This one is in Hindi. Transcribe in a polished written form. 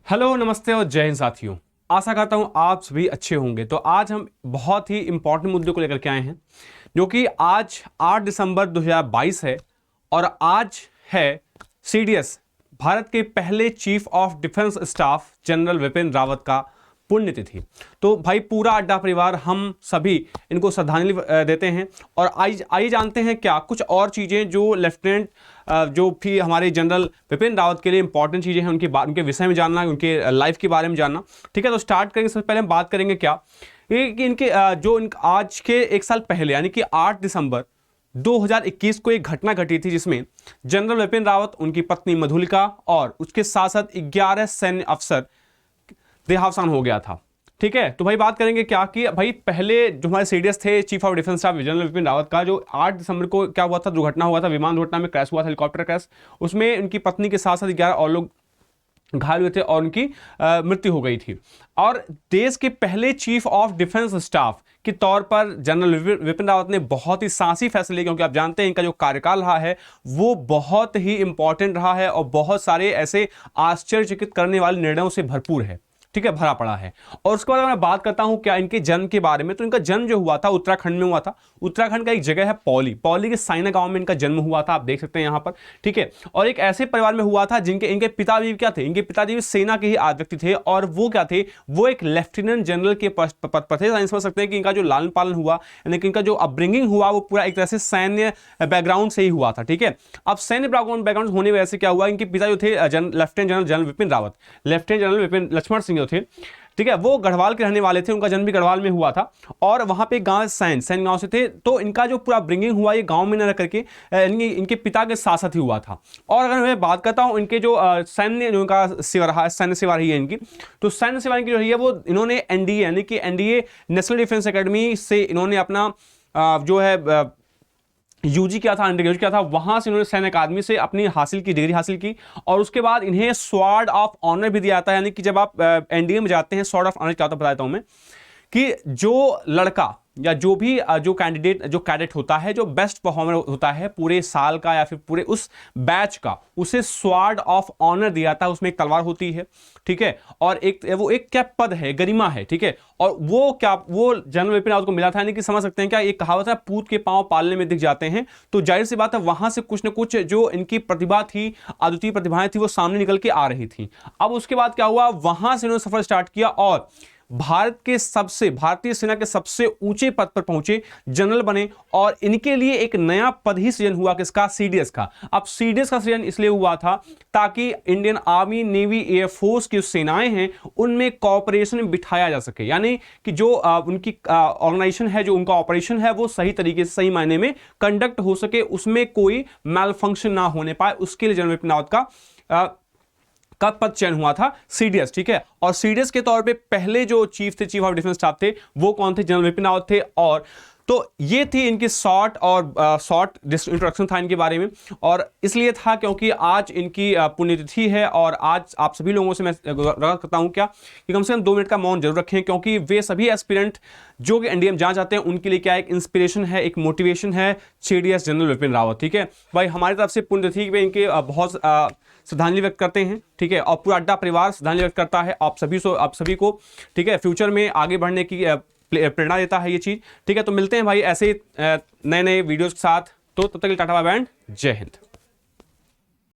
हेलो, नमस्ते और जय हिंद साथियों। आशा करता हूं आप सभी अच्छे होंगे। तो आज हम बहुत ही इंपॉर्टेंट मुद्दे को लेकर के आए हैं, जो कि आज 8 दिसंबर 2022 है और आज है सीडीएस भारत के पहले chief of defence staff general Vipin Rawat का पुण्यतिथि। तो भाई पूरा अड्डा परिवार हम सभी इनको श्रद्धांजलि देते हैं और आइए जानते हैं क्या कुछ और चीज़ें जो लेफ्टिनेंट जो भी हमारे जनरल विपिन रावत के लिए इंपॉर्टेंट चीज़ें हैं उनके विषय में जानना, उनके लाइफ के बारे में जानना। ठीक है, तो स्टार्ट करेंगे। सबसे पहले हम बात करेंगे क्या कि इनके आज के एक साल पहले यानी कि 8 दिसंबर 2021 को एक घटना घटी थी जिसमें जनरल विपिन रावत, उनकी पत्नी मधुलिका और उसके साथ साथ 11 सैन्य अफसर देहावसान हो गया था। ठीक है, तो भाई बात करेंगे क्या कि भाई पहले जो हमारे सीडीएस थे chief of defence staff general Vipin Rawat का, जो 8 दिसंबर को क्या हुआ था, दुर्घटना हुआ था, विमान दुर्घटना में क्रैश हुआ था, हेलीकॉप्टर क्रैश। उसमें उनकी पत्नी के साथ साथ 11 और लोग घायल हुए थे और उनकी मृत्यु हो गई थी। और देश के पहले चीफ ऑफ डिफेंस स्टाफ के तौर पर जनरल विपिन रावत ने बहुत ही साहसी फैसले लिए, क्योंकि आप जानते हैं इनका जो कार्यकाल रहा है वो बहुत ही इंपॉर्टेंट रहा है और बहुत सारे ऐसे आश्चर्यचकित करने वाले निर्णयों से भरपूर है। ठीक है, भरा पड़ा है। और उसके बाद मैं बात करता हूं क्या इनके जन्म के बारे में, तो इनका जन्म जो हुआ था उत्तराखंड में हुआ था। उत्तराखंड का एक जगह है पौली के साइना गांव में इनका जन्म हुआ था, आप देख सकते हैं यहां पर। ठीक है, और एक ऐसे परिवार में हुआ था जिनके इनके पिताजी क्या थे, इनके पिताजी सेना के ही व्यक्ति थे और वो क्या थे, वो एक लेफ्टिनेंट जनरल के पद पर थे। समझ सकते हैं कि इनका जो लालन पालन हुआ यानी कि इनका जो अपब्रिंगिंग हुआ वो पूरा एक तरह से सैन्य बैकग्राउंड से ही हुआ था। ठीक है, अब सैन्य बैकग्राउंड होने वजह से क्या हुआ, इनके पिता जो थे lieutenant general Vipin Rawat, lieutenant general Vipin Laxman Singh थे। ठीक है, वो गढ़वाल के रहने वाले थे, उनका जन्म भी गढ़वाल में हुआ था और वहां पे गांव सैन गांव से थे। तो इनका जो पूरा ब्रिंगिंग हुआ ये गांव में न रह करके इनके पिता के साथ साथ ही हुआ था। और अगर मैं बात करता हूं इनके जो सैन्य जो इनका सेवा रहा, सैन्य सेवा रही है इनकी, तो सैन्य सेवा इनकी जो रही है वो इन्होंने एनडीए यानी कि एनडीए नेशनल डिफेंस एकेडमी से इन्होंने अपना जो है यूजी किया था, अंडर ग्रेजुएट किया था, वहां से इन्होंने सैन्य अकादमी से अपनी डिग्री हासिल की। और उसके बाद इन्हें स्वॉर्ड ऑफ ऑनर भी दिया जाता है, यानी कि जब आप एनडीए में जाते हैं स्वॉर्ड ऑफ ऑनर क्या होता है बताता हूं मैं, कि जो लड़का या जो भी जो कैडेट होता है, जो बेस्ट परफॉर्मर होता है पूरे साल का या फिर पूरे उस बैच का, उसे स्वॉर्ड ऑफ ऑनर दिया जाता है। उसमें एक तलवार होती है। ठीक है, और वो एक क्या पद है, गरिमा है। ठीक है, और वो जनरल विपिन रावत को मिला था। यानी कि समझ सकते हैं क्या, एक कहावत है पूत के पांव पालने में दिख जाते हैं। तो जाहिर सी बात है वहां से कुछ ना कुछ जो इनकी प्रतिभा थी, अद्वितीय प्रतिभाएं थी, वो सामने निकल के आ रही थी। अब उसके बाद क्या हुआ, वहां से इन्होंने सफर स्टार्ट किया और भारतीय सेना के सबसे ऊंचे पद पर पहुंचे, जनरल बने। और इनके लिए एक नया पद ही सृजन हुआ, किसका, सीडीएस का। अब सीडीएस का सृजन इसलिए हुआ था ताकि इंडियन आर्मी, नेवी, एयरफोर्स की सेनाएं हैं उनमें कॉपरेशन बिठाया जा सके, यानी कि जो उनकी ऑर्गेनाइजेशन है, जो उनका ऑपरेशन है, वो सही तरीके से सही मायने में कंडक्ट हो सके, उसमें कोई मैल फंक्शन ना होने पाए। उसके लिए जनरल विपिन रावत का पद चयन हुआ था सीडीएस। ठीक है, और सीडीएस के तौर पे पहले जो चीफ ऑफ डिफेंस स्टाफ थे वो कौन थे, जनरल विपिन रावत थे। और तो ये थी इनकी शॉर्ट इंट्रोडक्शन था इनके बारे में। और इसलिए था क्योंकि आज इनकी पुण्यतिथि है और आज आप सभी लोगों से मैं रहा करता हूं क्या कि कम से कम 2 मिनट का मौन जरूर रखें, क्योंकि वे सभी एस्पिरेंट जो कि एनडीए में जाना चाहते हैं उनके लिए क्या एक इंस्पिरेशन है, एक मोटिवेशन है सीडीएस जनरल विपिन रावत। ठीक है भाई, हमारी तरफ से पुण्यतिथि पे इनके बहुत श्रद्धांजलि व्यक्त करते हैं। ठीक है, और पूरा अड्डा परिवार श्रद्धांजलि व्यक्त करता है आप सभी को। ठीक है, फ्यूचर में आगे बढ़ने की प्रेरणा देता है ये चीज। ठीक है, तो मिलते हैं भाई ऐसे नए वीडियोस के साथ। तो तब तक के लिए टाटा बाय बाय एंड जय हिंद।